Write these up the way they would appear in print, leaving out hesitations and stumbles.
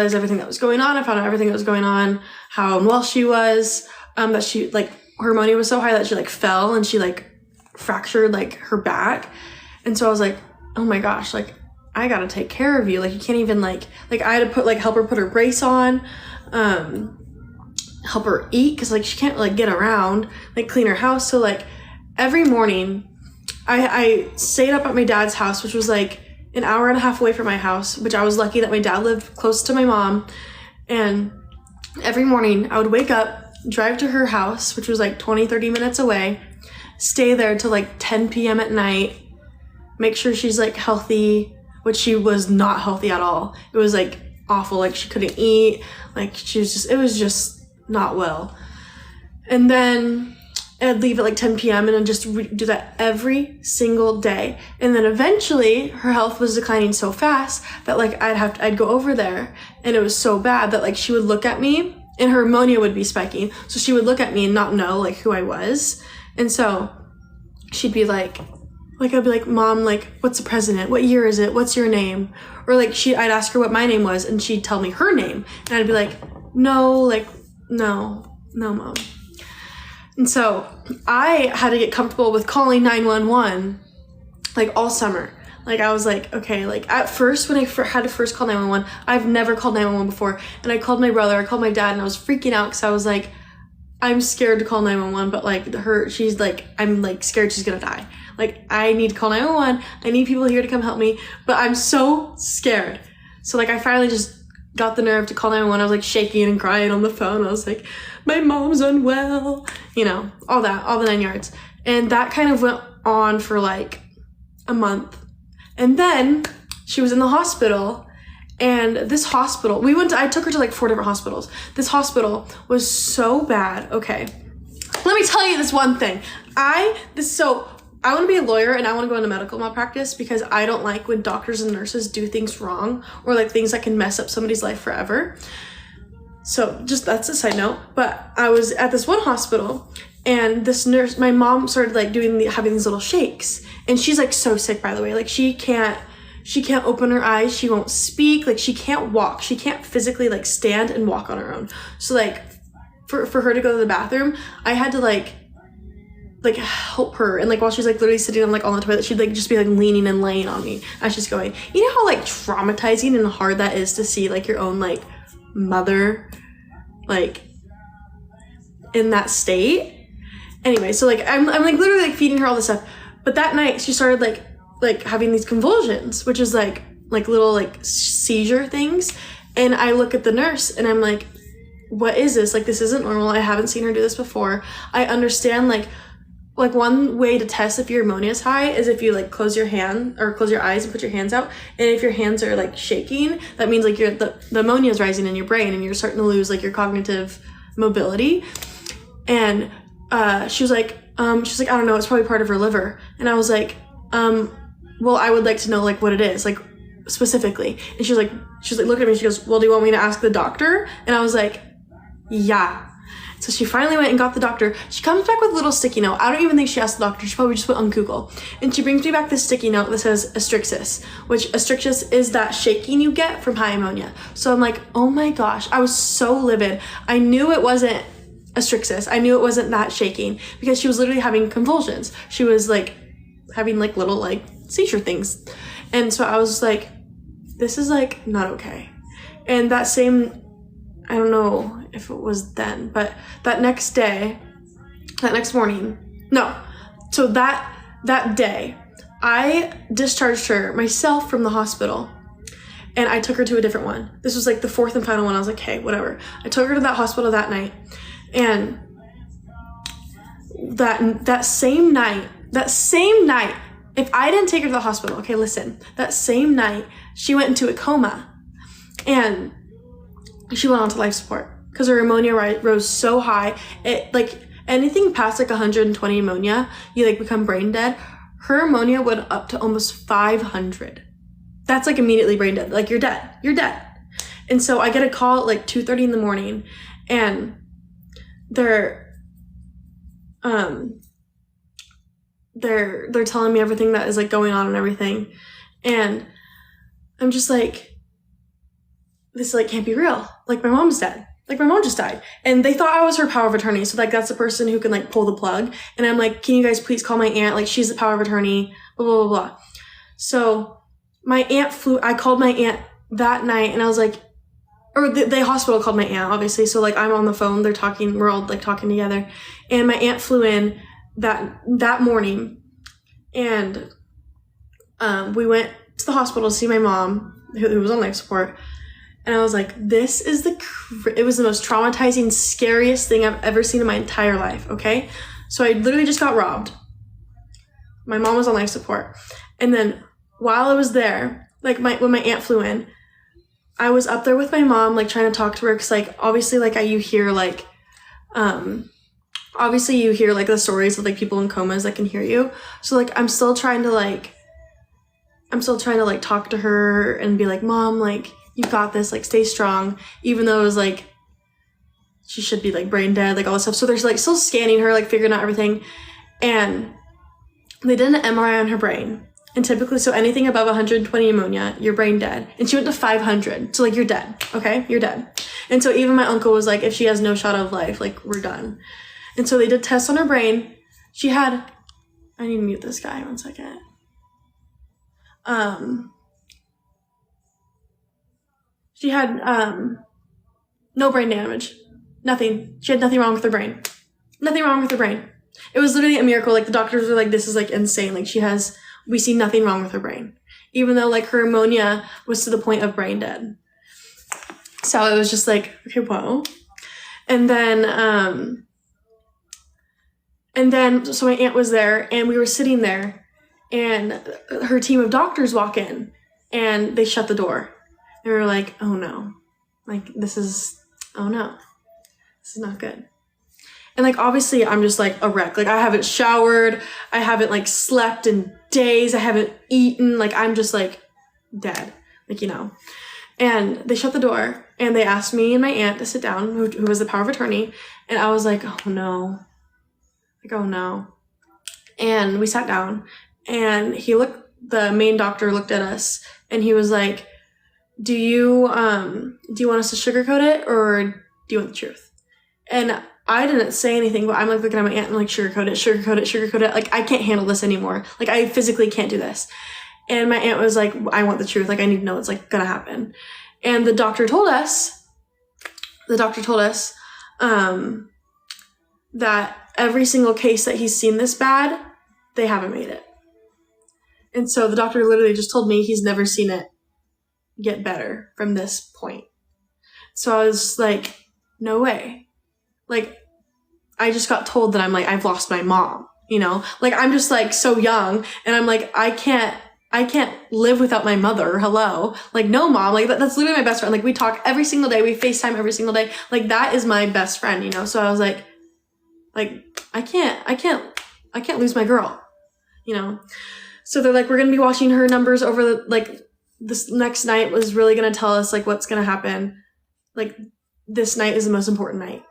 realized everything that was going on. I found out everything that was going on, how unwell she was, that she, like, her ammonia was so high that she, like, fell and she, like, fractured, like, her back. And so I was like, oh my gosh, like, I gotta take care of you. Like, you can't even, like, I had to put, like, help her put her brace on, help her eat, because, like, she can't, like, get around, like, clean her house. So, like, every morning, I stayed up at my dad's house, which was, like, an hour and a half away from my house, which I was lucky that my dad lived close to my mom. And every morning, I would wake up, drive to her house, which was, like, 20, 30 minutes away, stay there till, like, 10 p.m. at night, make sure she's, like, healthy, which she was not healthy at all. It was, like, awful. Like, she couldn't eat. Like, she was just, it was just not well. And then I'd leave at, like, 10 p.m. and I'd just do that every single day. And then eventually her health was declining so fast that, like, I'd go over there, and it was so bad that, like, she would look at me and her ammonia would be spiking. So she would look at me and not know, like, who I was. And so she'd be like, I'd be like, Mom, like, what's the president? What year is it? What's your name? Or, like, I'd ask her what my name was, and she'd tell me her name. And I'd be like, no, Mom. And so I had to get comfortable with calling 911, like, all summer. Like, I was like, okay, like, at first, when I had to first call 911, I've never called 911 before. And I called my brother, I called my dad, and I was freaking out because I was like, I'm scared to call 911, but, like, she's like, I'm, like, scared she's gonna die. Like, I need to call 911. I need people here to come help me, but I'm so scared. So, like, I finally just got the nerve to call 911. I was, like, shaking and crying on the phone. I was like, my mom's unwell, you know, all the 9 yards. And that kind of went on for, like, a month. And then she was in the hospital, and this hospital, I took her to, like, 4 different hospitals. This hospital was so bad. Okay, let me tell you this one thing. I want to be a lawyer, and I want to go into medical malpractice because I don't like when doctors and nurses do things wrong, or, like, things that can mess up somebody's life forever. So just, that's a side note. But I was at this one hospital, and this nurse, my mom started, like, having these little shakes, and she's, like, so sick, by the way. Like, she can't open her eyes. She won't speak. Like, she can't walk. She can't physically, like, stand and walk on her own. So, like, for her to go to the bathroom, I had to, like, help her. And, like, while she's, like, literally sitting on, like, on the toilet, she'd, like, just be, like, leaning and laying on me as she's going. You know how, like, traumatizing and hard that is to see, like, your own, like, mother, like, in that state? Anyway, so, like, I'm like, literally, like, feeding her all this stuff. But that night, she started, like, having these convulsions, which is, like, little, like, seizure things. And I look at the nurse, and I'm like, what is this? Like, this isn't normal. I haven't seen her do this before. I understand, like, one way to test if your ammonia is high is if you, like, close your eyes and put your hands out. And if your hands are, like, shaking, that means, like, the ammonia is rising in your brain and you're starting to lose, like, your cognitive mobility. And she was like, I don't know, it's probably part of her liver. And I was like, well, I would like to know, like, what it is, like, specifically. And she was like, look at me, she goes, well, do you want me to ask the doctor? And I was like, yeah. So she finally went and got the doctor. She comes back with a little sticky note. I don't even think she asked the doctor. She probably just went on Google. And she brings me back this sticky note that says astrixis, which astrixis is that shaking you get from high ammonia. So I'm like, oh my gosh, I was so livid. I knew it wasn't astrixis. I knew it wasn't that shaking because she was literally having convulsions. She was, like, having, like, little, like, seizure things. And so I was like, this is, like, not okay. And that same, I don't know if it was then, but that next morning, so that day, I discharged her myself from the hospital, and I took her to a different one. This was, like, the 4th and final one. I was like, hey, whatever. I took her to that hospital that night, and that same night, if I didn't take her to the hospital, okay, listen, that same night, she went into a coma, and she went on to life support because her ammonia rose so high. It, like, anything past, like, 120 ammonia, you, like, become brain dead. Her ammonia went up to almost 500. That's, like, immediately brain dead. Like, you're dead. And so I get a call at, like, 2:30 in the morning, and they're telling me everything that is, like, going on and everything. And I'm just like, this like can't be real. Like my mom's dead. Like my mom just died. And they thought I was her power of attorney. So like that's the person who can like pull the plug. And I'm like, can you guys please call my aunt? Like she's the power of attorney, blah, blah, blah, blah. So my aunt I called my aunt that night and I was like, or the hospital called my aunt, obviously. So like I'm on the phone, they're talking, we're all like talking together. And my aunt flew in that morning and we went to the hospital to see my mom who was on life support. And I was like, this is it was the most traumatizing, scariest thing I've ever seen in my entire life, okay? So I literally just got robbed. My mom was on life support. And then while I was there, like when my aunt flew in, I was up there with my mom, like trying to talk to her. Cause like, obviously like you hear like the stories of like people in comas that can hear you. So like, I'm still trying to like talk to her and be like, Mom, like, you got this, like, stay strong. Even though it was like, she should be like brain dead, like all this stuff. So they're like still scanning her, like figuring out everything. And they did an MRI on her brain. And typically, so anything above 120 pneumonia, you're brain dead. And she went to 500. So like, you're dead, okay? You're dead. And so even my uncle was like, if she has no shot of life, like we're done. And so they did tests on her brain. She had, I need to mute this guy 1 second. She had no brain damage. Nothing. She had nothing wrong with her brain. Nothing wrong with her brain. It was literally a miracle. Like the doctors were like, this is like insane. Like we see nothing wrong with her brain. Even though like her ammonia was to the point of brain dead. So it was just like, okay, whoa. And then so my aunt was there and we were sitting there and her team of doctors walk in and they shut the door. They were like, oh no, like oh no, this is not good. And like, obviously I'm just like a wreck. Like I haven't showered. I haven't like slept in days. I haven't eaten. Like I'm just like dead, like, you know. And they shut the door and they asked me and my aunt to sit down, who was the power of attorney. And I was like, oh no, like, oh no. And we sat down and the main doctor looked at us and he was like, do you want us to sugarcoat it or do you want the truth? And I didn't say anything, but I'm like looking at my aunt and like, sugarcoat it. Like, I can't handle this anymore. Like, I physically can't do this. And my aunt was like, I want the truth. Like, I need to know what's like gonna happen. And the doctor told us that every single case that he's seen this bad, they haven't made it. And so the doctor literally just told me he's never seen it get better from this point. So I was like, no way. Like, I just got told that I'm like, I've lost my mom, you know? Like, I'm just like so young and I'm like, I can't live without my mother. Hello. Like, no, Mom. Like, that's literally my best friend. Like, we talk every single day. We FaceTime every single day. Like, that is my best friend, you know? So I was like, I can't lose my girl, you know? So they're like, we're going to be watching her numbers over this next night was really going to tell us like what's going to happen. Like, this night is the most important night.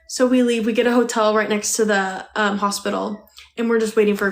So we leave, we get a hotel right next to the hospital and we're just waiting for